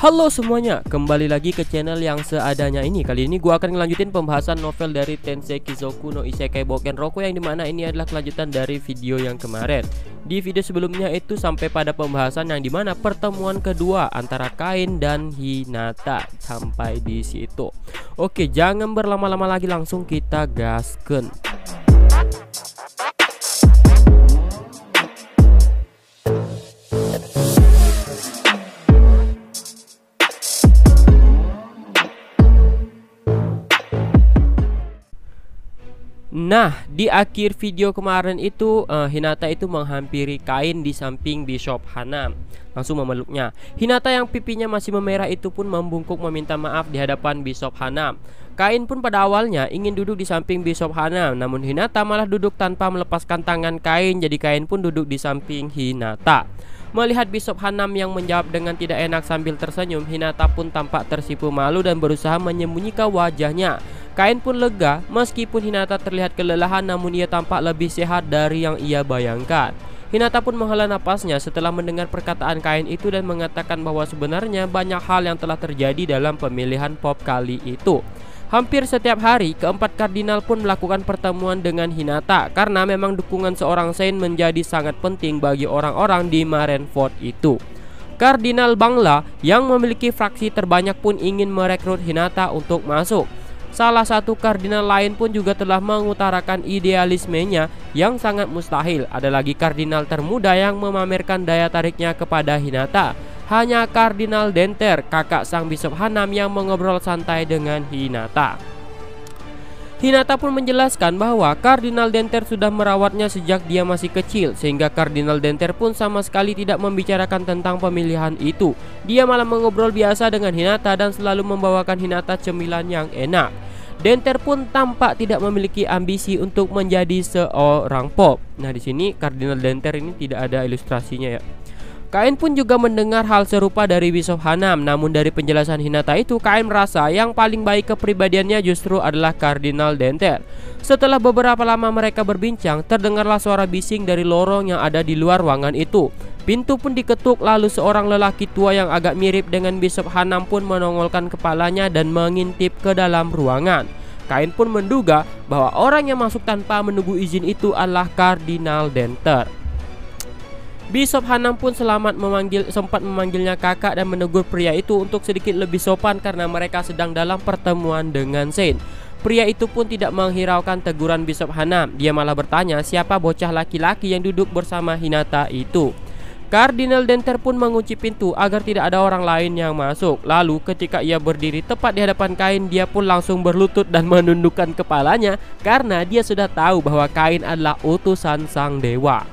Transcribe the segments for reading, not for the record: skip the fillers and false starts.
Halo semuanya, kembali lagi ke channel yang seadanya ini. Kali ini gua akan ngelanjutin pembahasan novel dari Tensei Kizoku no Isekai Boken Roku, yang dimana ini adalah kelanjutan dari video yang kemarin. Di video sebelumnya itu sampai pada pembahasan yang dimana pertemuan kedua antara Kain dan Hinata. Sampai di situ. Oke, jangan berlama-lama lagi, langsung kita gaskeun. Nah, di akhir video kemarin itu Hinata itu menghampiri Kain di samping Bishop Hanam, langsung memeluknya. Hinata yang pipinya masih memerah itu pun membungkuk meminta maaf di hadapan Bishop Hanam. Kain pun pada awalnya ingin duduk di samping Bishop Hanam, namun Hinata malah duduk tanpa melepaskan tangan Kain. Jadi Kain pun duduk di samping Hinata. Melihat Bishop Hanam yang menjawab dengan tidak enak sambil tersenyum, Hinata pun tampak tersipu malu dan berusaha menyembunyikan wajahnya. Kain pun lega, meskipun Hinata terlihat kelelahan, namun ia tampak lebih sehat dari yang ia bayangkan. Hinata pun menghela napasnya setelah mendengar perkataan Kain itu dan mengatakan bahwa sebenarnya banyak hal yang telah terjadi dalam pemilihan pop kali itu. Hampir setiap hari, keempat kardinal pun melakukan pertemuan dengan Hinata karena memang dukungan seorang Saint menjadi sangat penting bagi orang-orang di Marineford itu. Kardinal Bangla yang memiliki fraksi terbanyak pun ingin merekrut Hinata untuk masuk. Salah satu kardinal lain pun juga telah mengutarakan idealismenya yang sangat mustahil. Ada lagi kardinal termuda yang memamerkan daya tariknya kepada Hinata. Hanya Kardinal Denter, kakak sang Bishop Hanam, yang mengobrol santai dengan Hinata. Hinata pun menjelaskan bahwa Kardinal Denter sudah merawatnya sejak dia masih kecil, sehingga Kardinal Denter pun sama sekali tidak membicarakan tentang pemilihan itu. Dia malah mengobrol biasa dengan Hinata dan selalu membawakan Hinata cemilan yang enak. Denter pun tampak tidak memiliki ambisi untuk menjadi seorang pop. Nah, di sini Kardinal Denter ini tidak ada ilustrasinya ya. Kain pun juga mendengar hal serupa dari Bishop Hanam, namun dari penjelasan Hinata itu, Kain merasa yang paling baik kepribadiannya justru adalah Kardinal Denter. Setelah beberapa lama mereka berbincang, terdengarlah suara bising dari lorong yang ada di luar ruangan itu. Pintu pun diketuk, lalu seorang lelaki tua yang agak mirip dengan Bishop Hanam pun menongolkan kepalanya dan mengintip ke dalam ruangan. Kain pun menduga bahwa orang yang masuk tanpa menunggu izin itu adalah Kardinal Denter. Bishop Hanam pun sempat memanggilnya kakak dan menegur pria itu untuk sedikit lebih sopan karena mereka sedang dalam pertemuan dengan Saint. Pria itu pun tidak menghiraukan teguran Bishop Hanam. Dia malah bertanya siapa bocah laki-laki yang duduk bersama Hinata itu. Kardinal Denter pun mengunci pintu agar tidak ada orang lain yang masuk. Lalu ketika ia berdiri tepat di hadapan Kain, dia pun langsung berlutut dan menundukkan kepalanya karena dia sudah tahu bahwa Kain adalah utusan sang dewa.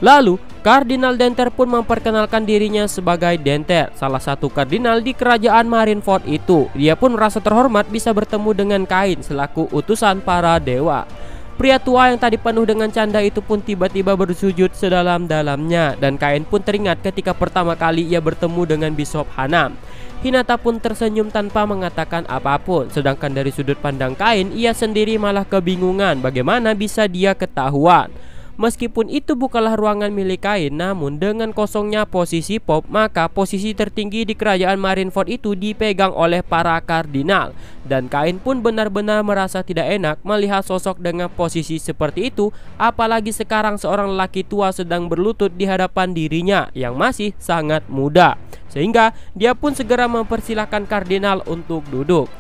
Lalu, Kardinal Denter pun memperkenalkan dirinya sebagai Denter, salah satu kardinal di kerajaan Marineford itu. Dia pun merasa terhormat bisa bertemu dengan Kain selaku utusan para dewa. Pria tua yang tadi penuh dengan canda itu pun tiba-tiba bersujud sedalam-dalamnya, dan Kain pun teringat ketika pertama kali ia bertemu dengan Bishop Hanam. Hinata pun tersenyum tanpa mengatakan apapun, sedangkan dari sudut pandang Kain, ia sendiri malah kebingungan bagaimana bisa dia ketahuan. Meskipun itu bukanlah ruangan milik Kain, namun dengan kosongnya posisi pop, maka posisi tertinggi di kerajaan Marineford itu dipegang oleh para kardinal. Dan Kain pun benar-benar merasa tidak enak melihat sosok dengan posisi seperti itu, apalagi sekarang seorang lelaki tua sedang berlutut di hadapan dirinya yang masih sangat muda. Sehingga dia pun segera mempersilahkan kardinal untuk duduk.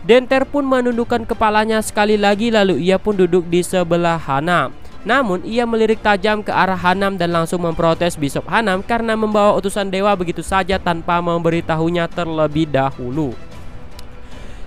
Denter pun menundukkan kepalanya sekali lagi, lalu ia pun duduk di sebelah Hanam. Namun ia melirik tajam ke arah Hanam dan langsung memprotes Bishop Hanam karena membawa utusan dewa begitu saja tanpa memberitahunya terlebih dahulu.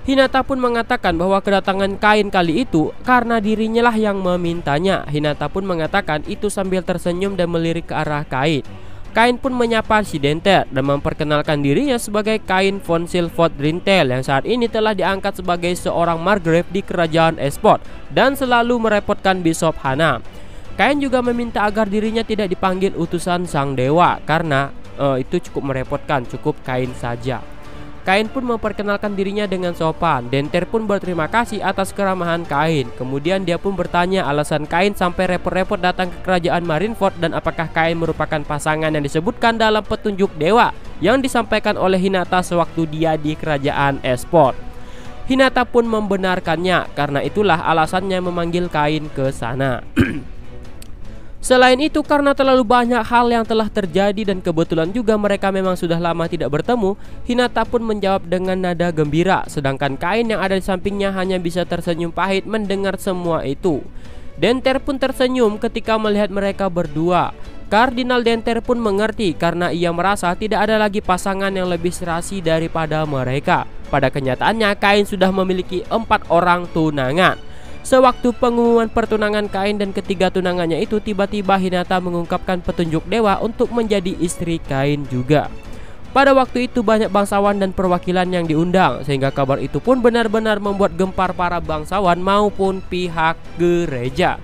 Hinata pun mengatakan bahwa kedatangan Kain kali itu karena dirinya lah yang memintanya. Hinata pun mengatakan itu sambil tersenyum dan melirik ke arah Kain. Kain pun menyapa si Denter dan memperkenalkan dirinya sebagai Kain von Silford Rintel yang saat ini telah diangkat sebagai seorang margrave di kerajaan Esport dan selalu merepotkan Bishop Hanam. Kain juga meminta agar dirinya tidak dipanggil utusan sang dewa karena itu cukup merepotkan, cukup Kain saja. Kain pun memperkenalkan dirinya dengan sopan. Denter pun berterima kasih atas keramahan Kain. Kemudian dia pun bertanya alasan Kain sampai repot-repot datang ke kerajaan Marineford dan apakah Kain merupakan pasangan yang disebutkan dalam petunjuk dewa yang disampaikan oleh Hinata sewaktu dia di kerajaan Esport. Hinata pun membenarkannya, karena itulah alasannya memanggil Kain ke sana. Selain itu, karena terlalu banyak hal yang telah terjadi dan kebetulan juga mereka memang sudah lama tidak bertemu, Hinata pun menjawab dengan nada gembira, sedangkan Kain yang ada di sampingnya hanya bisa tersenyum pahit mendengar semua itu. Denter pun tersenyum ketika melihat mereka berdua. Kardinal Denter pun mengerti karena ia merasa tidak ada lagi pasangan yang lebih serasi daripada mereka. Pada kenyataannya, Kain sudah memiliki 4 orang tunangan. Sewaktu pengumuman pertunangan Kain dan ketiga tunangannya itu, tiba-tiba Hinata mengungkapkan petunjuk dewa untuk menjadi istri Kain juga. Pada waktu itu banyak bangsawan dan perwakilan yang diundang, sehingga kabar itu pun benar-benar membuat gempar para bangsawan maupun pihak gereja.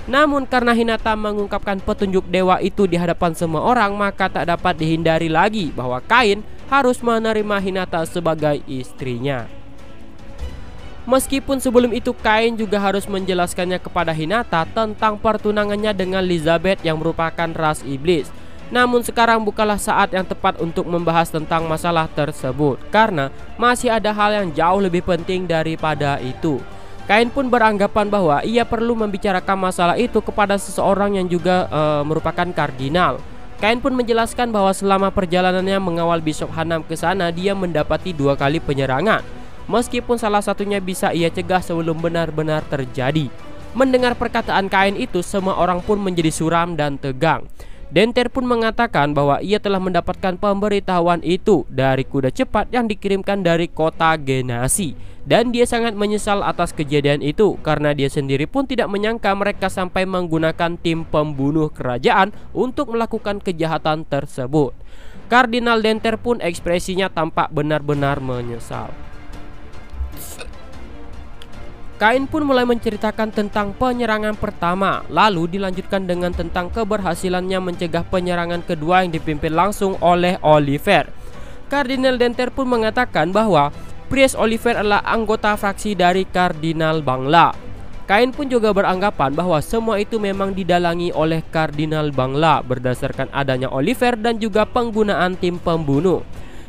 Namun karena Hinata mengungkapkan petunjuk dewa itu di hadapan semua orang, maka tak dapat dihindari lagi bahwa Kain harus menerima Hinata sebagai istrinya. Meskipun sebelum itu Kain juga harus menjelaskannya kepada Hinata tentang pertunangannya dengan Elizabeth yang merupakan ras iblis. Namun sekarang bukanlah saat yang tepat untuk membahas tentang masalah tersebut, karena masih ada hal yang jauh lebih penting daripada itu. Kain pun beranggapan bahwa ia perlu membicarakan masalah itu kepada seseorang yang juga merupakan kardinal. Kain pun menjelaskan bahwa selama perjalanannya mengawal Bishop Hanam ke sana, dia mendapati 2 kali penyerangan. Meskipun salah satunya bisa ia cegah sebelum benar-benar terjadi. Mendengar perkataan Kain itu, semua orang pun menjadi suram dan tegang. Denter pun mengatakan bahwa ia telah mendapatkan pemberitahuan itu dari kuda cepat yang dikirimkan dari kota Genasi. Dan dia sangat menyesal atas kejadian itu, karena dia sendiri pun tidak menyangka mereka sampai menggunakan tim pembunuh kerajaan untuk melakukan kejahatan tersebut. Kardinal Denter pun ekspresinya tampak benar-benar menyesal. Kain pun mulai menceritakan tentang penyerangan pertama, lalu dilanjutkan dengan tentang keberhasilannya mencegah penyerangan kedua yang dipimpin langsung oleh Oliver. Kardinal Denter pun mengatakan bahwa Priest Oliver adalah anggota fraksi dari Kardinal Bangla. Kain pun juga beranggapan bahwa semua itu memang didalangi oleh Kardinal Bangla berdasarkan adanya Oliver dan juga penggunaan tim pembunuh.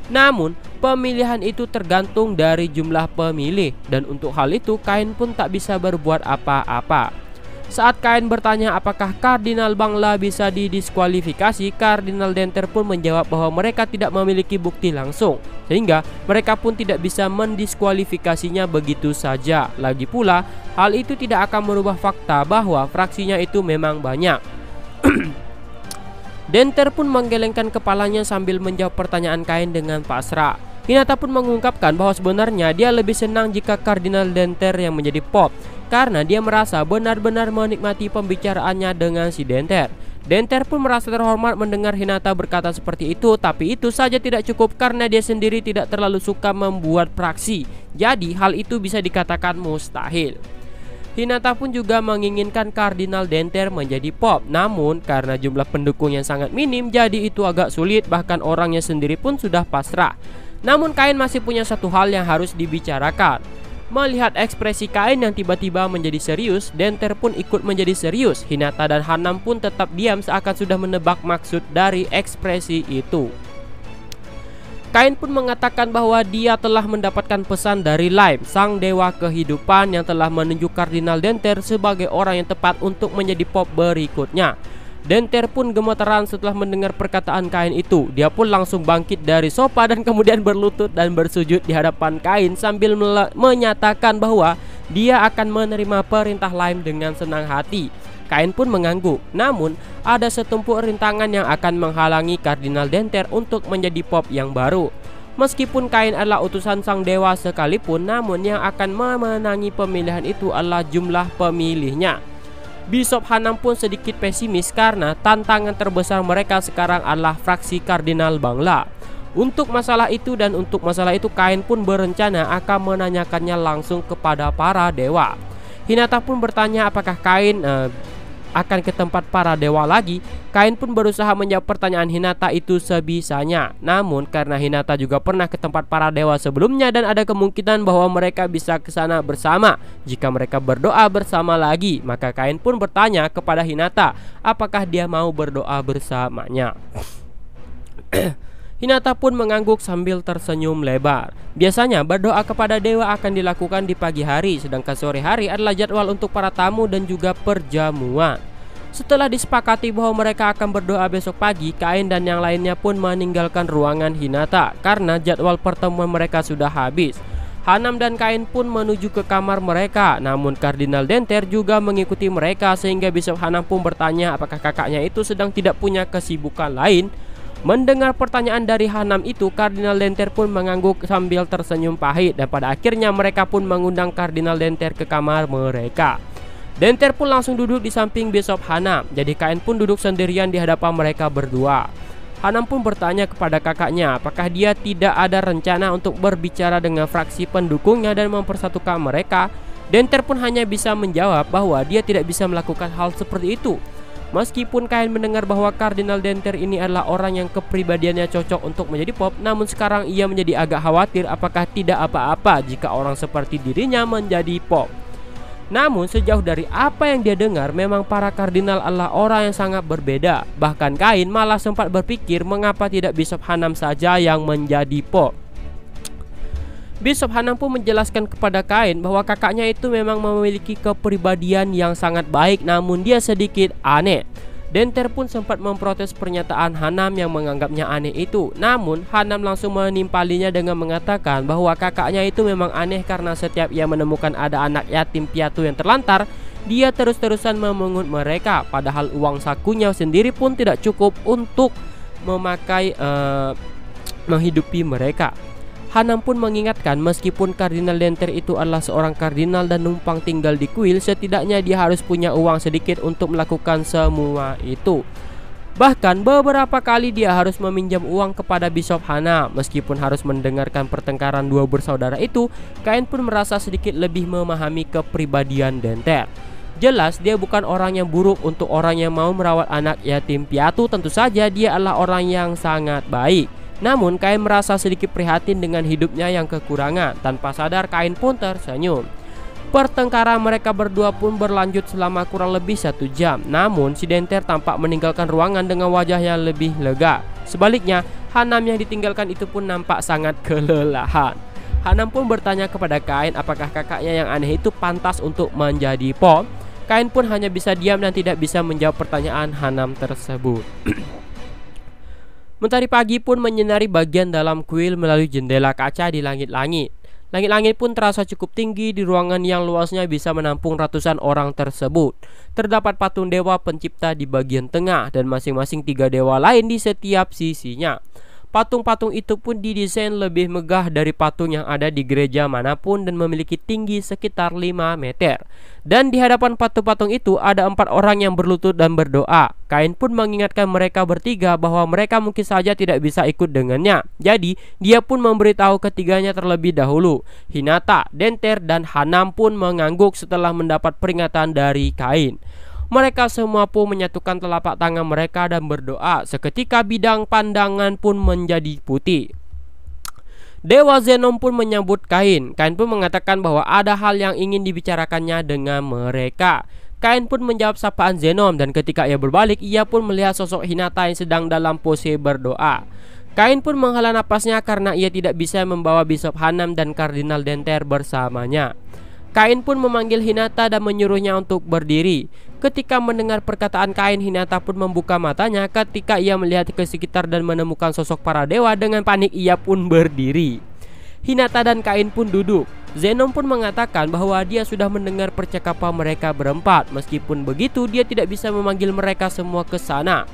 Namun, pemilihan itu tergantung dari jumlah pemilih, dan untuk hal itu Kain pun tak bisa berbuat apa-apa. Saat Kain bertanya apakah Kardinal Bangla bisa didiskualifikasi, Kardinal Denter pun menjawab bahwa mereka tidak memiliki bukti langsung, sehingga mereka pun tidak bisa mendiskualifikasinya begitu saja. Lagi pula, hal itu tidak akan merubah fakta bahwa fraksinya itu memang banyak. Denter pun menggelengkan kepalanya sambil menjawab pertanyaan Kain dengan pasrah. Hinata pun mengungkapkan bahwa sebenarnya dia lebih senang jika Kardinal Denter yang menjadi Pop, karena dia merasa benar-benar menikmati pembicaraannya dengan si Denter. Denter pun merasa terhormat mendengar Hinata berkata seperti itu, tapi itu saja tidak cukup karena dia sendiri tidak terlalu suka membuat praksi. Jadi hal itu bisa dikatakan mustahil. Hinata pun juga menginginkan Kardinal Denter menjadi Pop, namun karena jumlah pendukung yang sangat minim, jadi itu agak sulit, bahkan orangnya sendiri pun sudah pasrah. Namun Kain masih punya satu hal yang harus dibicarakan. Melihat ekspresi Kain yang tiba-tiba menjadi serius, Denter pun ikut menjadi serius. Hinata dan Hanam pun tetap diam seakan sudah menebak maksud dari ekspresi itu. Kain pun mengatakan bahwa dia telah mendapatkan pesan dari Lime, sang dewa kehidupan, yang telah menunjuk Kardinal Denter sebagai orang yang tepat untuk menjadi Pop berikutnya. Denter pun gemeteran setelah mendengar perkataan Kain itu. Dia pun langsung bangkit dari sofa dan kemudian berlutut dan bersujud di hadapan Kain sambil menyatakan bahwa dia akan menerima perintah Lime dengan senang hati. Kain pun mengangguk, namun ada setumpuk rintangan yang akan menghalangi Kardinal Denter untuk menjadi Pop yang baru. Meskipun Kain adalah utusan sang dewa sekalipun, namun yang akan memenangi pemilihan itu adalah jumlah pemilihnya. Bishop Hanam pun sedikit pesimis karena tantangan terbesar mereka sekarang adalah fraksi Kardinal Bangla. Untuk masalah itu Kain pun berencana akan menanyakannya langsung kepada para dewa. Hinata pun bertanya apakah Kain akan ke tempat para dewa lagi, Kain pun berusaha menjawab pertanyaan Hinata itu sebisanya. Namun karena Hinata juga pernah ke tempat para dewa sebelumnya dan ada kemungkinan bahwa mereka bisa ke sana bersama jika mereka berdoa bersama lagi, maka Kain pun bertanya kepada Hinata apakah dia mau berdoa bersamanya. Hinata pun mengangguk sambil tersenyum lebar. Biasanya berdoa kepada dewa akan dilakukan di pagi hari, sedangkan sore hari adalah jadwal untuk para tamu dan juga perjamuan. Setelah disepakati bahwa mereka akan berdoa besok pagi, Kain dan yang lainnya pun meninggalkan ruangan Hinata karena jadwal pertemuan mereka sudah habis. Hanam dan Kain pun menuju ke kamar mereka, namun Kardinal Denter juga mengikuti mereka sehingga Bishop Hanam pun bertanya apakah kakaknya itu sedang tidak punya kesibukan lain. Mendengar pertanyaan dari Hanam itu, Kardinal Denter pun mengangguk sambil tersenyum pahit dan pada akhirnya mereka pun mengundang Kardinal Denter ke kamar mereka. Denter pun langsung duduk di samping Bishop Hanam, jadi Kain pun duduk sendirian di hadapan mereka berdua. Hanam pun bertanya kepada kakaknya apakah dia tidak ada rencana untuk berbicara dengan fraksi pendukungnya dan mempersatukan mereka. Denter pun hanya bisa menjawab bahwa dia tidak bisa melakukan hal seperti itu. Meskipun Kain mendengar bahwa Kardinal Denter ini adalah orang yang kepribadiannya cocok untuk menjadi pop, namun sekarang ia menjadi agak khawatir apakah tidak apa-apa jika orang seperti dirinya menjadi pop. Namun sejauh dari apa yang dia dengar, memang para kardinal adalah orang yang sangat berbeda. Bahkan Kain malah sempat berpikir mengapa tidak Bishop Hanam saja yang menjadi pop. Bishop Hanam pun menjelaskan kepada Kain bahwa kakaknya itu memang memiliki kepribadian yang sangat baik, namun dia sedikit aneh. Denter pun sempat memprotes pernyataan Hanam yang menganggapnya aneh itu. Namun Hanam langsung menimpalinya dengan mengatakan bahwa kakaknya itu memang aneh karena setiap ia menemukan ada anak yatim piatu yang terlantar, dia terus-terusan memungut mereka, padahal uang sakunya sendiri pun tidak cukup untuk menghidupi mereka. Hanam pun mengingatkan meskipun Kardinal Denter itu adalah seorang kardinal dan numpang tinggal di kuil, setidaknya dia harus punya uang sedikit untuk melakukan semua itu. Bahkan beberapa kali dia harus meminjam uang kepada Bishop Hanam. Meskipun harus mendengarkan pertengkaran dua bersaudara itu, Kain pun merasa sedikit lebih memahami kepribadian Denter. Jelas dia bukan orang yang buruk untuk orang yang mau merawat anak yatim piatu. Tentu saja dia adalah orang yang sangat baik. Namun Kain merasa sedikit prihatin dengan hidupnya yang kekurangan. Tanpa sadar Kain pun tersenyum. Pertengkaran mereka berdua pun berlanjut selama kurang lebih 1 jam. Namun si Denter tampak meninggalkan ruangan dengan wajah yang lebih lega. Sebaliknya Hanam yang ditinggalkan itu pun nampak sangat kelelahan. Hanam pun bertanya kepada Kain apakah kakaknya yang aneh itu pantas untuk menjadi pop. Kain pun hanya bisa diam dan tidak bisa menjawab pertanyaan Hanam tersebut. Mentari pagi pun menyinari bagian dalam kuil melalui jendela kaca di langit-langit. Langit-langit pun terasa cukup tinggi di ruangan yang luasnya bisa menampung ratusan orang tersebut. Terdapat patung dewa pencipta di bagian tengah dan masing-masing 3 dewa lain di setiap sisinya. Patung-patung itu pun didesain lebih megah dari patung yang ada di gereja manapun dan memiliki tinggi sekitar 5 meter. Dan di hadapan patung-patung itu ada 4 orang yang berlutut dan berdoa. Kain pun mengingatkan mereka bertiga bahwa mereka mungkin saja tidak bisa ikut dengannya. Jadi dia pun memberitahu ketiganya terlebih dahulu. Hinata, Denter, dan Hanam pun mengangguk setelah mendapat peringatan dari Kain. Mereka semua pun menyatukan telapak tangan mereka dan berdoa. Seketika bidang pandangan pun menjadi putih. Dewa Zenon pun menyambut Kain. Kain pun mengatakan bahwa ada hal yang ingin dibicarakannya dengan mereka. Kain pun menjawab sapaan Zenon dan ketika ia berbalik, ia pun melihat sosok Hinata yang sedang dalam pose berdoa. Kain pun menghela napasnya karena ia tidak bisa membawa Bishop Hanam dan Kardinal Denter bersamanya. Kain pun memanggil Hinata dan menyuruhnya untuk berdiri. Ketika mendengar perkataan Kain, Hinata pun membuka matanya. Ketika ia melihat ke sekitar dan menemukan sosok para dewa, dengan panik ia pun berdiri. Hinata dan Kain pun duduk. Zenon pun mengatakan bahwa dia sudah mendengar percakapan mereka berempat. Meskipun begitu, dia tidak bisa memanggil mereka semua ke sana.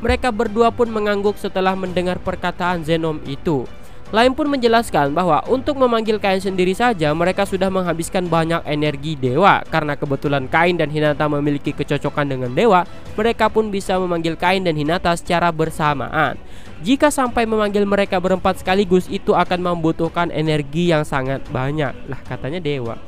Mereka berdua pun mengangguk setelah mendengar perkataan Zenon itu. Lain pun menjelaskan bahwa untuk memanggil Kain sendiri saja mereka sudah menghabiskan banyak energi dewa. Karena kebetulan Kain dan Hinata memiliki kecocokan dengan dewa, mereka pun bisa memanggil Kain dan Hinata secara bersamaan. Jika sampai memanggil mereka berempat sekaligus, itu akan membutuhkan energi yang sangat banyak. Lah katanya dewa.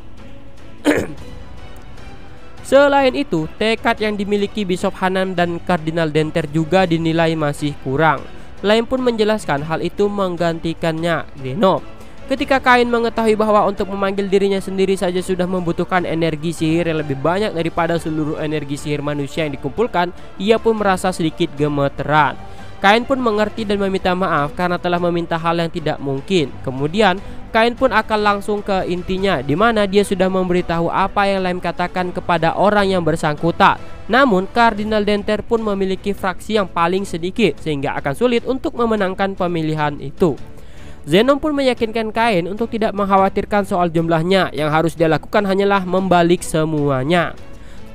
Selain itu, tekad yang dimiliki Bishop Hanam dan Kardinal Denter juga dinilai masih kurang. Lain pun menjelaskan hal itu menggantikannya Zenom. Ketika Kain mengetahui bahwa untuk memanggil dirinya sendiri saja sudah membutuhkan energi sihir yang lebih banyak daripada seluruh energi sihir manusia yang dikumpulkan, ia pun merasa sedikit gemeteran. Kain pun mengerti dan meminta maaf karena telah meminta hal yang tidak mungkin. Kemudian Kain pun akan langsung ke intinya, di mana dia sudah memberitahu apa yang Lem katakan kepada orang yang bersangkutan. Namun Kardinal Denter pun memiliki fraksi yang paling sedikit, sehingga akan sulit untuk memenangkan pemilihan itu. Zenom pun meyakinkan Kain untuk tidak mengkhawatirkan soal jumlahnya. Yang harus dia lakukan hanyalah membalik semuanya.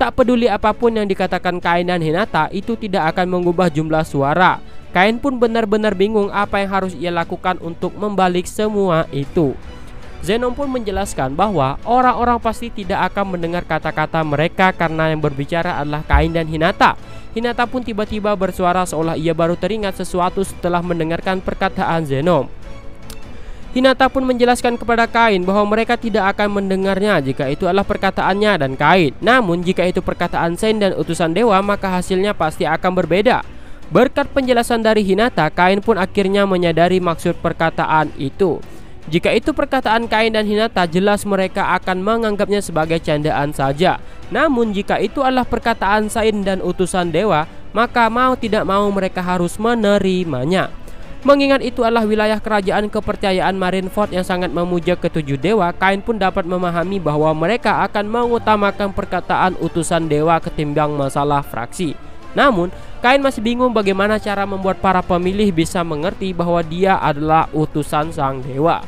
Tak peduli apapun yang dikatakan Kain dan Hinata, itu tidak akan mengubah jumlah suara. Kain pun benar-benar bingung apa yang harus ia lakukan untuk membalik semua itu. Zenom pun menjelaskan bahwa orang-orang pasti tidak akan mendengar kata-kata mereka karena yang berbicara adalah Kain dan Hinata. Hinata pun tiba-tiba bersuara seolah ia baru teringat sesuatu setelah mendengarkan perkataan Zenom. Hinata pun menjelaskan kepada Kain bahwa mereka tidak akan mendengarnya jika itu adalah perkataannya dan Kain. Namun jika itu perkataan Sen dan utusan dewa, maka hasilnya pasti akan berbeda. Berkat penjelasan dari Hinata, Kain pun akhirnya menyadari maksud perkataan itu. Jika itu perkataan Kain dan Hinata, jelas mereka akan menganggapnya sebagai candaan saja. Namun jika itu adalah perkataan Sen dan utusan dewa, maka mau tidak mau mereka harus menerimanya. Mengingat itu adalah wilayah kerajaan kepercayaan Marineford yang sangat memuja ketujuh dewa, Kain pun dapat memahami bahwa mereka akan mengutamakan perkataan utusan dewa ketimbang masalah fraksi. Namun, Kain masih bingung bagaimana cara membuat para pemilih bisa mengerti bahwa dia adalah utusan sang dewa.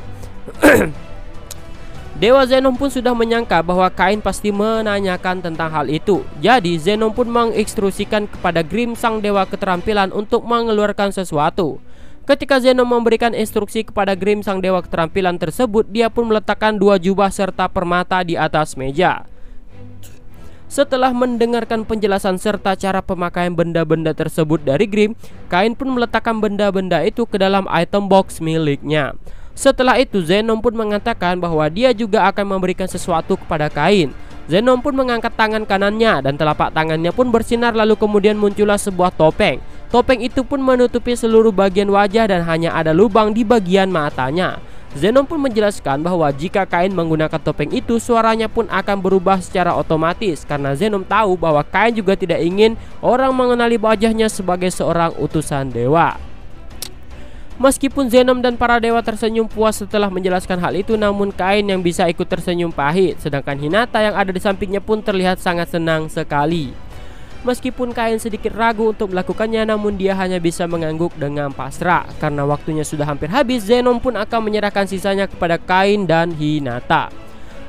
Dewa Zenom pun sudah menyangka bahwa Kain pasti menanyakan tentang hal itu. Jadi Zenom pun menginstruksikan kepada Grim sang dewa keterampilan untuk mengeluarkan sesuatu. Ketika Zenom memberikan instruksi kepada Grim sang dewa keterampilan tersebut, dia pun meletakkan 2 jubah serta permata di atas meja. Setelah mendengarkan penjelasan serta cara pemakaian benda-benda tersebut dari Grim, Kain pun meletakkan benda-benda itu ke dalam item box miliknya. Setelah itu Zenom pun mengatakan bahwa dia juga akan memberikan sesuatu kepada Kain. Zenom pun mengangkat tangan kanannya dan telapak tangannya pun bersinar, lalu kemudian muncullah sebuah topeng. Topeng itu pun menutupi seluruh bagian wajah dan hanya ada lubang di bagian matanya. Zenom pun menjelaskan bahwa jika Kain menggunakan topeng itu, suaranya pun akan berubah secara otomatis, karena Zenom tahu bahwa Kain juga tidak ingin orang mengenali wajahnya sebagai seorang utusan dewa. Meskipun Zenom dan para dewa tersenyum puas setelah menjelaskan hal itu, namun Kain yang bisa ikut tersenyum pahit, sedangkan Hinata yang ada di sampingnya pun terlihat sangat senang sekali. Meskipun Kain sedikit ragu untuk melakukannya, namun dia hanya bisa mengangguk dengan pasrah. Karena waktunya sudah hampir habis, Zenom pun akan menyerahkan sisanya kepada Kain dan Hinata.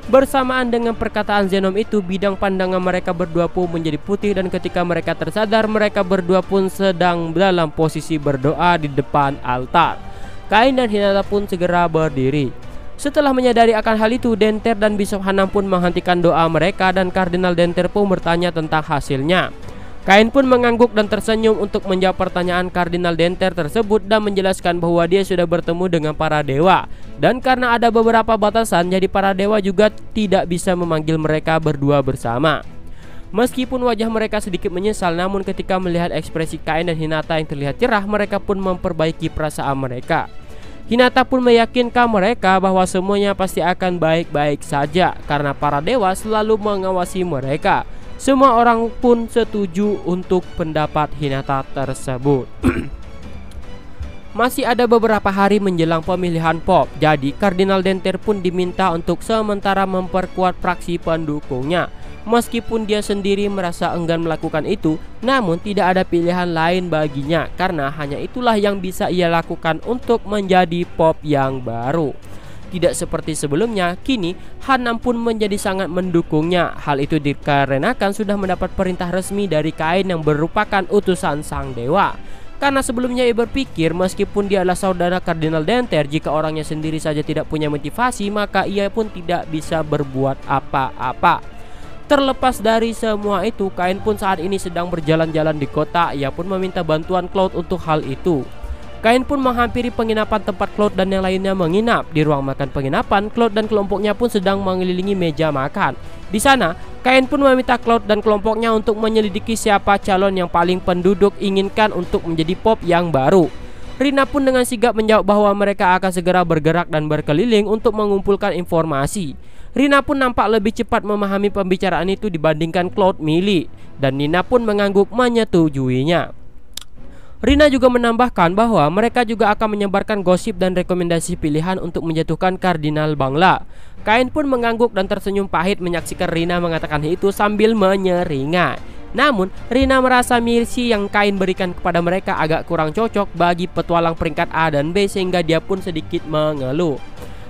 Bersamaan dengan perkataan Zenom itu, bidang pandangan mereka berdua pun menjadi putih, dan ketika mereka tersadar, mereka berdua pun sedang dalam posisi berdoa di depan altar. Kain dan Hinata pun segera berdiri. Setelah menyadari akan hal itu, Denter dan Bishop Hanam pun menghentikan doa mereka dan Kardinal Denter pun bertanya tentang hasilnya. Kain pun mengangguk dan tersenyum untuk menjawab pertanyaan Kardinal Denter tersebut dan menjelaskan bahwa dia sudah bertemu dengan para dewa. Dan karena ada beberapa batasan, jadi para dewa juga tidak bisa memanggil mereka berdua bersama. Meskipun wajah mereka sedikit menyesal, namun ketika melihat ekspresi Kain dan Hinata yang terlihat cerah, mereka pun memperbaiki perasaan mereka. Hinata pun meyakinkan mereka bahwa semuanya pasti akan baik-baik saja karena para dewa selalu mengawasi mereka. Semua orang pun setuju untuk pendapat Hinata tersebut. Masih ada beberapa hari menjelang pemilihan Pop, jadi Kardinal Denter pun diminta untuk sementara memperkuat fraksi pendukungnya. Meskipun dia sendiri merasa enggan melakukan itu, namun tidak ada pilihan lain baginya karena hanya itulah yang bisa ia lakukan untuk menjadi Pop yang baru. Tidak seperti sebelumnya, kini Hanam pun menjadi sangat mendukungnya. Hal itu dikarenakan sudah mendapat perintah resmi dari Kain yang merupakan utusan sang dewa. Karena sebelumnya ia berpikir meskipun dia adalah saudara Kardinal Denter, jika orangnya sendiri saja tidak punya motivasi, maka ia pun tidak bisa berbuat apa-apa. Terlepas dari semua itu, Kain pun saat ini sedang berjalan-jalan di kota. Ia pun meminta bantuan Cloud untuk hal itu. Kain pun menghampiri penginapan tempat Cloud dan yang lainnya menginap. Di ruang makan penginapan, Cloud dan kelompoknya pun sedang mengelilingi meja makan. Di sana, Kain pun meminta Cloud dan kelompoknya untuk menyelidiki siapa calon yang paling penduduk inginkan untuk menjadi Pope yang baru. Rina pun dengan sigap menjawab bahwa mereka akan segera bergerak dan berkeliling untuk mengumpulkan informasi. Rina pun nampak lebih cepat memahami pembicaraan itu dibandingkan Cloud, Millie, dan Nina pun mengangguk menyetujuinya. Rina juga menambahkan bahwa mereka juga akan menyebarkan gosip dan rekomendasi pilihan untuk menjatuhkan Kardinal Bangla. Kain pun mengangguk dan tersenyum pahit menyaksikan Rina mengatakan itu sambil menyeringai. Namun, Rina merasa misi yang Kain berikan kepada mereka agak kurang cocok bagi petualang peringkat A dan B sehingga dia pun sedikit mengeluh.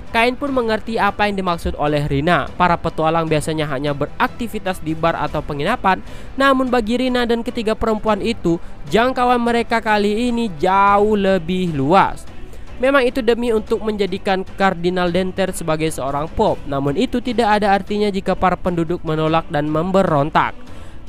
Kain pun mengerti apa yang dimaksud oleh Rina. Para petualang biasanya hanya beraktivitas di bar atau penginapan. Namun bagi Rina dan ketiga perempuan itu, jangkauan mereka kali ini jauh lebih luas. Memang itu demi untuk menjadikan Kardinal Denter sebagai seorang Pope. Namun itu tidak ada artinya jika para penduduk menolak dan memberontak.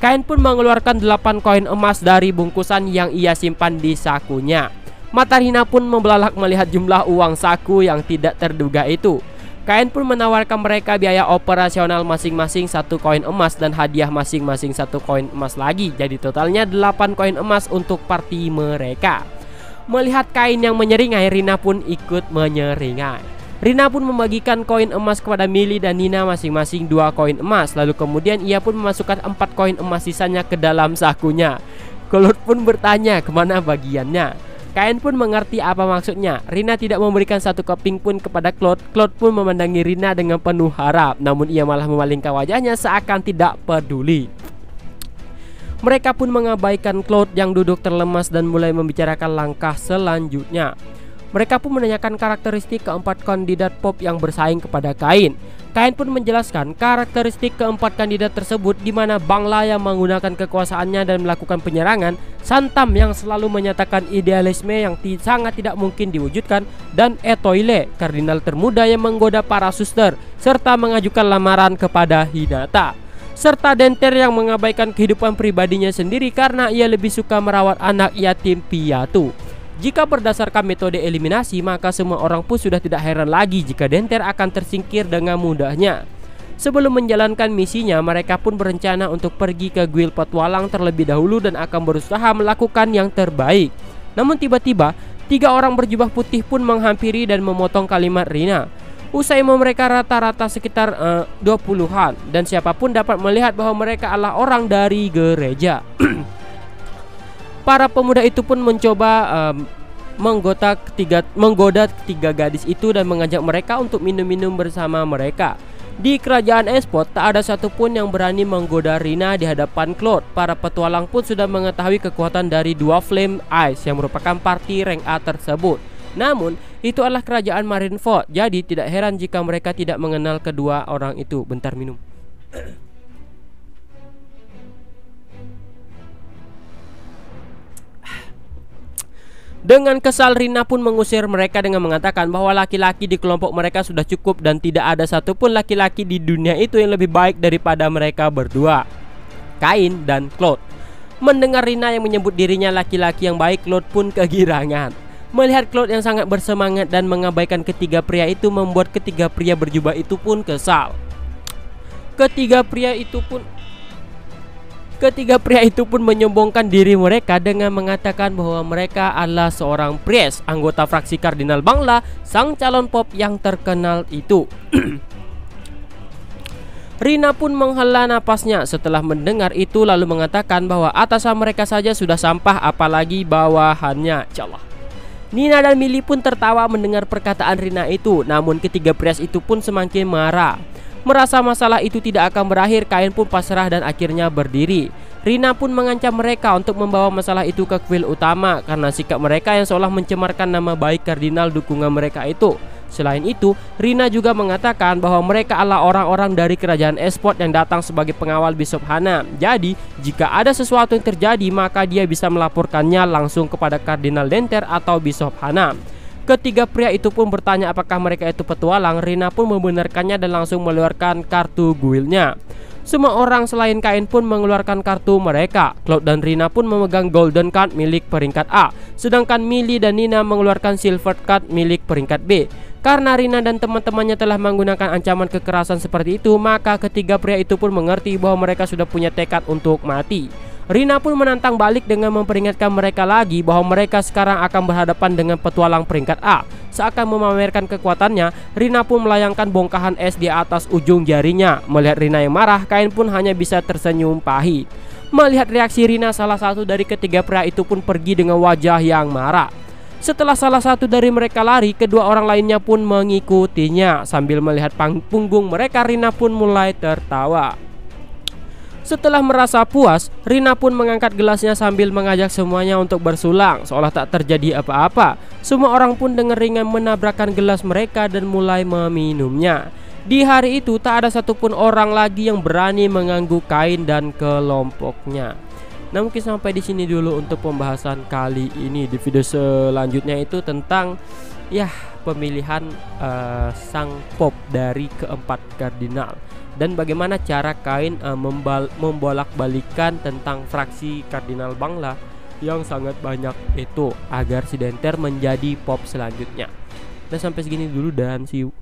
Kain pun mengeluarkan 8 koin emas dari bungkusan yang ia simpan di sakunya. Mata Rina pun membelalak melihat jumlah uang saku yang tidak terduga itu. Kain pun menawarkan mereka biaya operasional masing-masing 1 koin emas dan hadiah masing-masing 1 koin emas lagi. Jadi totalnya 8 koin emas untuk party mereka. Melihat Kain yang menyeringai, Rina pun ikut menyeringai. Rina pun membagikan koin emas kepada Millie dan Nina masing-masing 2 koin emas. Lalu kemudian ia pun memasukkan 4 koin emas sisanya ke dalam sakunya. Cloud pun bertanya kemana bagiannya. Kain pun mengerti apa maksudnya. Rina tidak memberikan 1 keping pun kepada Cloud. Cloud pun memandangi Rina dengan penuh harap. Namun ia malah memalingkan wajahnya seakan tidak peduli. Mereka pun mengabaikan Cloud yang duduk terlemas dan mulai membicarakan langkah selanjutnya. Mereka pun menanyakan karakteristik keempat kandidat Pope yang bersaing kepada Kain. Kain pun menjelaskan karakteristik keempat kandidat tersebut, di mana Bangla yang menggunakan kekuasaannya dan melakukan penyerangan, Santam yang selalu menyatakan idealisme yang sangat tidak mungkin diwujudkan, dan Etoile, kardinal termuda yang menggoda para suster serta mengajukan lamaran kepada Hinata. Serta Denter yang mengabaikan kehidupan pribadinya sendiri karena ia lebih suka merawat anak yatim piatu. Jika berdasarkan metode eliminasi, maka semua orang pun sudah tidak heran lagi jika Denter akan tersingkir dengan mudahnya. Sebelum menjalankan misinya, mereka pun berencana untuk pergi ke guild petualang terlebih dahulu dan akan berusaha melakukan yang terbaik. Namun tiba-tiba, 3 orang berjubah putih pun menghampiri dan memotong kalimat Rina. Usai mereka rata-rata sekitar 20-an, dan siapapun dapat melihat bahwa mereka adalah orang dari gereja. Para pemuda itu pun mencoba menggoda ketiga gadis itu dan mengajak mereka untuk minum-minum bersama mereka. Di kerajaan Espot tak ada satupun yang berani menggoda Rina di hadapan Cloud. Para petualang pun sudah mengetahui kekuatan dari 2 Flame Ice yang merupakan party rank A tersebut. Namun itu adalah kerajaan Marineford, jadi tidak heran jika mereka tidak mengenal kedua orang itu. Bentar minum. Dengan kesal, Rina pun mengusir mereka dengan mengatakan bahwa laki-laki di kelompok mereka sudah cukup dan tidak ada satupun laki-laki di dunia itu yang lebih baik daripada mereka berdua, Kain dan Cloud. Mendengar Rina yang menyebut dirinya laki-laki yang baik, Cloud pun kegirangan. Melihat Cloud yang sangat bersemangat dan mengabaikan ketiga pria itu membuat ketiga pria berjubah itu pun kesal. Ketiga pria itu pun menyombongkan diri mereka dengan mengatakan bahwa mereka adalah seorang priest, anggota fraksi Kardinal Bangla, sang calon Pope yang terkenal itu. Rina pun menghela napasnya setelah mendengar itu lalu mengatakan bahwa atasan mereka saja sudah sampah apalagi bawahannya. Insyaallah. Nina dan Millie pun tertawa mendengar perkataan Rina itu. Namun ketiga priest itu pun semakin marah. Merasa masalah itu tidak akan berakhir, Kain pun pasrah dan akhirnya berdiri. Rina pun mengancam mereka untuk membawa masalah itu ke kuil utama karena sikap mereka yang seolah mencemarkan nama baik kardinal dukungan mereka itu. Selain itu, Rina juga mengatakan bahwa mereka adalah orang-orang dari kerajaan Espot yang datang sebagai pengawal Bishop Hana. Jadi, jika ada sesuatu yang terjadi, maka dia bisa melaporkannya langsung kepada Kardinal Denter atau Bishop Hana. Ketiga pria itu pun bertanya apakah mereka itu petualang. Rina pun membenarkannya dan langsung mengeluarkan kartu guildnya. Semua orang selain Kain pun mengeluarkan kartu mereka. Cloud dan Rina pun memegang golden card milik peringkat A, sedangkan Millie dan Nina mengeluarkan silver card milik peringkat B. Karena Rina dan teman-temannya telah menggunakan ancaman kekerasan seperti itu, maka ketiga pria itu pun mengerti bahwa mereka sudah punya tekad untuk mati. Rina pun menantang balik dengan memperingatkan mereka lagi bahwa mereka sekarang akan berhadapan dengan petualang peringkat A. Seakan memamerkan kekuatannya, Rina pun melayangkan bongkahan es di atas ujung jarinya. Melihat Rina yang marah, Kain pun hanya bisa tersenyum pahit. Melihat reaksi Rina, salah satu dari ketiga pria itu pun pergi dengan wajah yang marah. Setelah salah satu dari mereka lari, kedua orang lainnya pun mengikutinya. Sambil melihat punggung mereka, Rina pun mulai tertawa. Setelah merasa puas, Rina pun mengangkat gelasnya sambil mengajak semuanya untuk bersulang, seolah tak terjadi apa-apa. Semua orang pun dengan ringan menabrakkan gelas mereka dan mulai meminumnya. Di hari itu tak ada satupun orang lagi yang berani mengganggu Kain dan kelompoknya. Nah, mungkin sampai di sini dulu untuk pembahasan kali ini. Di video selanjutnya itu tentang pemilihan sang pop dari keempat kardinal dan bagaimana cara Kain membolak-balikan tentang fraksi kardinal Bangla yang sangat banyak itu agar si Denter menjadi pop selanjutnya. Nah, sampai segini dulu dan see you.